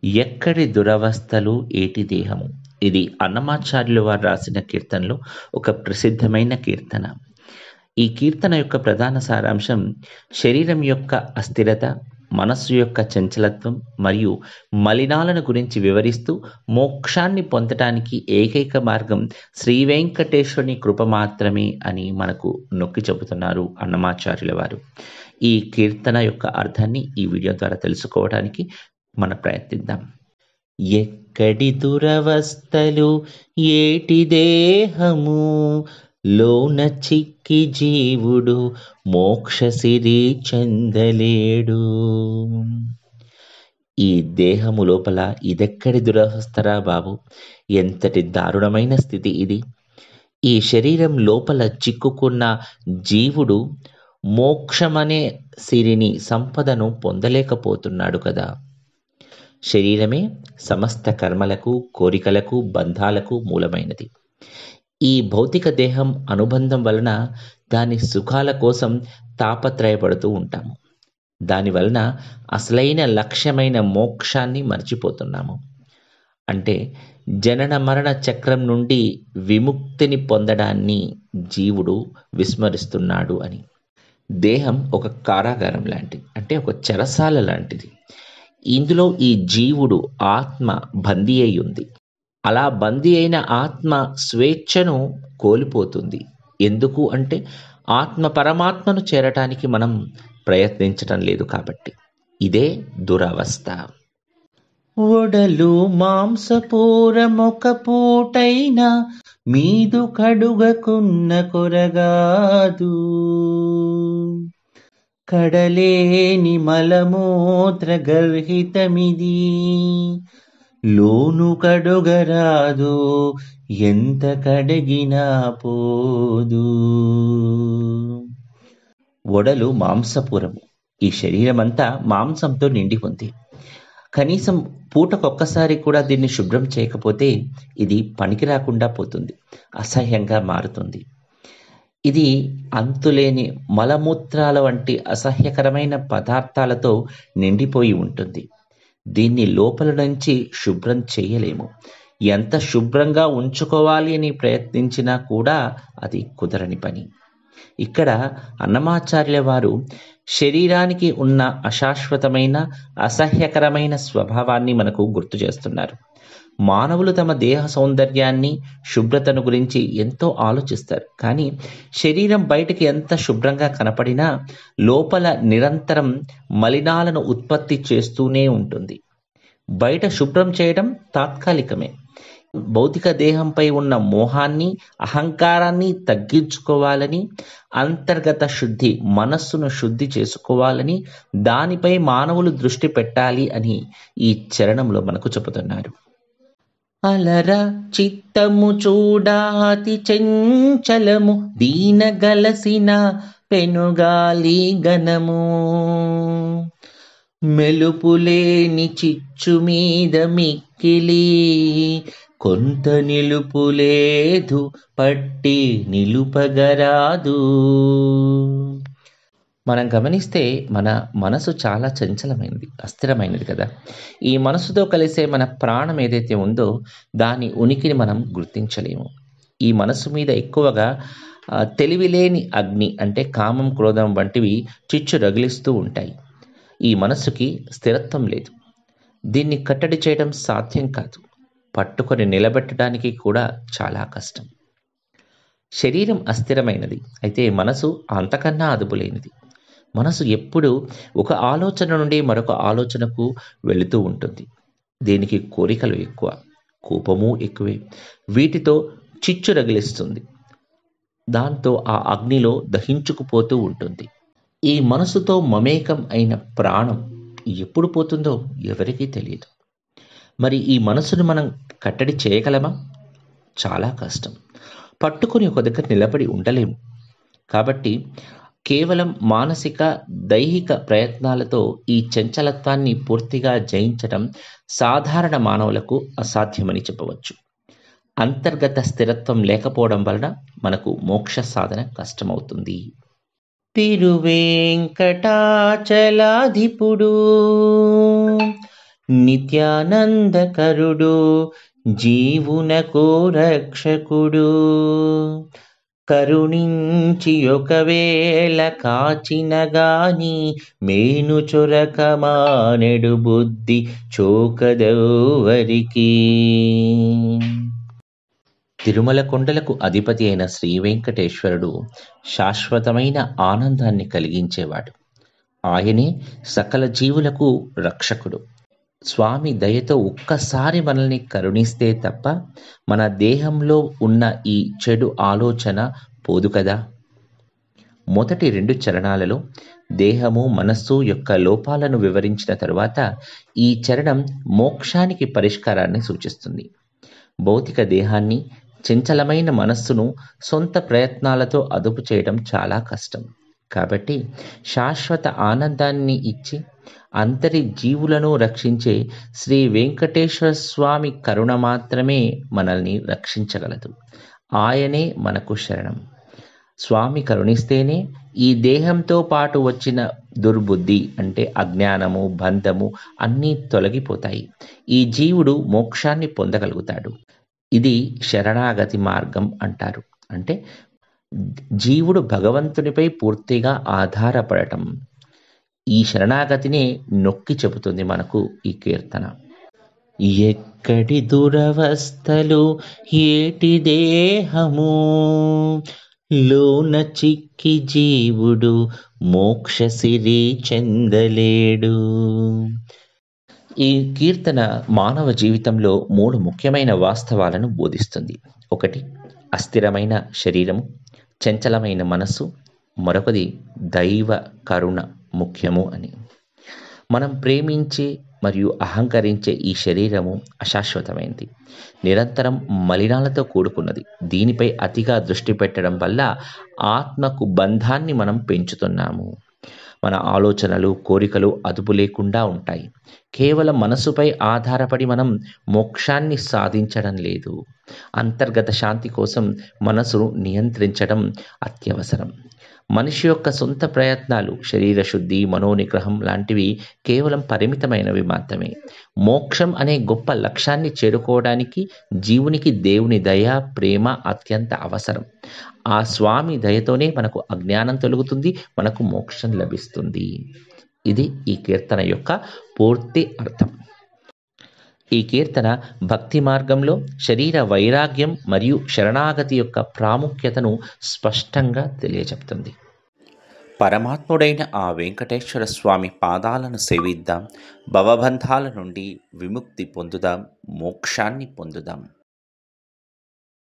ఎక్కడి దురవస్థలు ఏటి దేహము. ఇది అన్నమాచార్యులు వారు రాసిన కీర్తనలో ఒక ప్రసిద్ధమైన కీర్తన. ఈ కీర్తన యొక్క ప్రధాన సారాంశం శరీరం యొక్క అస్థిరత, మనస్సు యొక్క చంచలత్వం మరియు మలినాలను గురించి వివరిస్తూ మోక్షాన్ని పొందటానికి ఏకైక మార్గం శ్రీ వెంకటేశ్వరుని కృప మాత్రమే అని మనకు నొక్కి చెబుతున్నారు అన్నమాచార్యుల వారు. ఈ కీర్తన యొక్క అర్థాన్ని ఈ వీడియో ద్వారా తెలుసుకోవడానికి మనం ప్రయత్నిద్దాం. ఎక్కడి దురవస్థలు ఏటి దేహము, లోన చిక్కి జీవుడు మోక్షసిరి చెందలేడు. ఈ దేహము లోపల ఇదెక్కడి దురవస్థరా బాబు, ఎంతటి దారుణమైన స్థితి ఇది. ఈ శరీరం లోపల చిక్కుకున్న జీవుడు మోక్షమనే సిరిని, సంపదను పొందలేకపోతున్నాడు కదా. శరీరమే సమస్త కర్మలకు, కోరికలకు, బంధాలకు మూలమైనది. ఈ భౌతిక దేహం అనుబంధం వలన దాని సుఖాల కోసం తాపత్రయపడుతూ ఉంటాము. దాని వలన అసలైన లక్ష్యమైన మోక్షాన్ని మర్చిపోతున్నాము. అంటే జనన మరణ చక్రం నుండి విముక్తిని పొందడాన్ని జీవుడు విస్మరిస్తున్నాడు అని. దేహం ఒక కారాగారం లాంటిది, అంటే ఒక చెరసాల లాంటిది. ఇందులో ఈ జీవుడు ఆత్మ బందీ అయి ఉంది. అలా బందీ అయిన ఆత్మ స్వేచ్ఛను కోల్పోతుంది. ఎందుకు అంటే ఆత్మ పరమాత్మను చేరటానికి మనం ప్రయత్నించటం లేదు కాబట్టి. ఇదే దురవస్థ. ఒడలు మాంసపూరమొక పూటైన మీదు కడుగకున్న కొరగాదు, కడలేని మలమూత్ర గర్హితమిది, లోను కడుగరాదు ఎంత కడిగినా పోదు. ఒడలు మాంసపురము. ఈ శరీరమంతా మాంసంతో నిండి ఉంది. కనీసం పూటకొక్కసారి కూడా దీన్ని శుభ్రం చేయకపోతే ఇది పనికి రాకుండా పోతుంది, అసహ్యంగా మారుతుంది. ఇది అంతులేని మలమూత్రాల వంటి అసహ్యకరమైన పదార్థాలతో నిండిపోయి ఉంటుంది. దీన్ని లోపల నుంచి శుభ్రం చేయలేము. ఎంత శుభ్రంగా ఉంచుకోవాలి అని ప్రయత్నించినా కూడా అది కుదరని పని. ఇక్కడ అన్నమాచార్యుల వారు శరీరానికి ఉన్న అశాశ్వతమైన, అసహ్యకరమైన స్వభావాన్ని మనకు గుర్తు చేస్తున్నారు. మానవులు తమ దేహ సౌందర్యాన్ని, శుభ్రతను గురించి ఎంతో ఆలోచిస్తారు. కానీ శరీరం బయటికి ఎంత శుభ్రంగా కనపడినా లోపల నిరంతరం మలినాలను ఉత్పత్తి చేస్తూనే ఉంటుంది. బయట శుభ్రం చేయడం తాత్కాలికమే. భౌతిక దేహంపై ఉన్న మోహాన్ని, అహంకారాన్ని తగ్గించుకోవాలని, అంతర్గత శుద్ధి, మనస్సును శుద్ధి చేసుకోవాలని, దానిపై మానవులు దృష్టి పెట్టాలి అని ఈ చరణంలో మనకు చెబుతున్నారు. అలర చిత్తము చూడాతి చెంచలము, దీనగలసిన పెనుగాలి గణము, మెలుపులేని చిచ్చు మీద మిక్కిలి, కొంత నిలుపులేదు పట్టి నిలుపగరాదు. మనం గమనిస్తే మన మనసు చాలా చంచలమైనది, అస్థిరమైనది కదా. ఈ మనసుతో కలిసే మన ప్రాణం ఏదైతే ఉందో దాని ఉనికిని మనం గుర్తించలేము. ఈ మనసు మీద ఎక్కువగా తెలివిలేని అగ్ని, అంటే కామం, క్రోధం వంటివి చిచ్చు రగిలిస్తూ ఉంటాయి. ఈ మనసుకి స్థిరత్వం లేదు. దీన్ని కట్టడి చేయడం సాధ్యం కాదు. పట్టుకొని నిలబెట్టడానికి కూడా చాలా కష్టం. శరీరం అస్థిరమైనది, అయితే మనసు అంతకన్నా అదుపులేనిది. మనసు ఎప్పుడు ఒక ఆలోచన నుండి మరొక ఆలోచనకు వెళుతూ ఉంటుంది. దీనికి కోరికలు ఎక్కువ, కోపము ఎక్కువే. వీటితో చిచ్చు రగిలిస్తుంది. దాంతో ఆ అగ్నిలో దహించుకుపోతూ ఉంటుంది. ఈ మనసుతో మమేకం అయిన ప్రాణం ఎప్పుడు పోతుందో ఎవరికీ తెలియదు. మరి ఈ మనసును మనం కట్టడి చేయగలమా? చాలా కష్టం. పట్టుకొని ఒక దగ్గర నిలబడి ఉండలేము. కాబట్టి కేవలం మానసిక, దైహిక ప్రయత్నాలతో ఈ చంచలత్వాన్ని పూర్తిగా జయించడం సాధారణ మానవులకు అసాధ్యమని చెప్పవచ్చు. అంతర్గత స్థిరత్వం లేకపోవడం వలన మనకు మోక్ష సాధన కష్టమవుతుంది. తిరువేంకటాచలాధిపుడు నిత్యానందకరుడు, జీవునకు రక్షకుడు. కరుణించి ఒకవేళ కాచిన గాని, మేను చొరక మానెడు బుద్ధి చోకదెవ్వరికి. తిరుమల కొండలకు అధిపతి అయిన శ్రీ వెంకటేశ్వరుడు శాశ్వతమైన ఆనందాన్ని కలిగించేవాడు. ఆయనే సకల జీవులకు రక్షకుడు. స్వామి దయతో ఒక్కసారి మనల్ని కరుణిస్తే తప్ప మన దేహంలో ఉన్న ఈ చెడు ఆలోచన పోదు కదా. మొదటి 2 చరణాలలో దేహము మనస్సు యొక్క లోపాలను వివరించిన తరువాత ఈ చరణం మోక్షానికి పరిష్కారాన్ని సూచిస్తుంది. భౌతిక దేహాన్ని, చంచలమైన మనస్సును సొంత ప్రయత్నాలతో అదుపు చేయడం చాలా కష్టం. కాబట్టి శాశ్వత ఆనందాన్ని ఇచ్చి అంతరి జీవులను రక్షించే శ్రీ వెంకటేశ్వర స్వామి కరుణ మాత్రమే మనల్ని రక్షించగలదు. ఆయనే మనకు శరణం. స్వామి కరుణిస్తేనే ఈ దేహంతో పాటు వచ్చిన దుర్బుద్ధి అంటే అజ్ఞానము, బంధము అన్నీ తొలగిపోతాయి. ఈ జీవుడు మోక్షాన్ని పొందగలుగుతాడు. ఇది శరణాగతి మార్గం అంటారు. అంటే జీవుడు భగవంతునిపై పూర్తిగా ఆధారపడటం. ఈ శరణాగతినే నొక్కి చెబుతుంది మనకు ఈ కీర్తన. ఎక్కడి దురవస్థలు ఏటి దేహము, లోన చిక్కి జీవుడు మోక్షసిరి చెందలేడు. ఈ కీర్తన మానవ జీవితంలో 3 ముఖ్యమైన వాస్తవాలను బోధిస్తుంది. 1 అస్థిరమైన శరీరము, చంచలమైన మనస్సు, మరొకది దైవ కరుణ ముఖ్యము అని. మనం ప్రేమించే మరియు అహంకరించే ఈ శరీరము అశాశ్వతమైనది, నిరంతరం మలినాలతో కూడుకున్నది. దీనిపై అతిగా దృష్టి పెట్టడం వల్ల ఆత్మకు బంధాన్ని మనం పెంచుతున్నాము. మన ఆలోచనలు, కోరికలు అదుపు లేకుండా ఉంటాయి. కేవలం మనసుపై ఆధారపడి మనం మోక్షాన్ని సాధించడం లేదు. అంతర్గత శాంతి కోసం మనసును నియంత్రించడం అత్యవసరం. మనిషి యొక్క సొంత ప్రయత్నాలు, శరీర శుద్ధి, మనోనిగ్రహం లాంటివి కేవలం పరిమితమైనవి మాత్రమే. మోక్షం అనే గొప్ప లక్ష్యాన్ని చేరుకోవడానికి జీవునికి దేవుని దయ, ప్రేమ అత్యంత అవసరం. ఆ స్వామి దయతోనే మనకు అజ్ఞానం తొలగుతుంది, మనకు మోక్షం లభిస్తుంది. ఇది ఈ కీర్తన యొక్క పూర్తి అర్థం. ఈ కీర్తన భక్తి మార్గంలో శరీర వైరాగ్యం మరియు శరణాగతి యొక్క ప్రాముఖ్యతను స్పష్టంగా తెలియజెప్తుంది. పరమాత్ముడైన ఆ వెంకటేశ్వర స్వామి పాదాలను సేవిద్దాం, భవబంధాల నుండి విముక్తి పొందుదాం, మోక్షాన్ని పొందుదాం.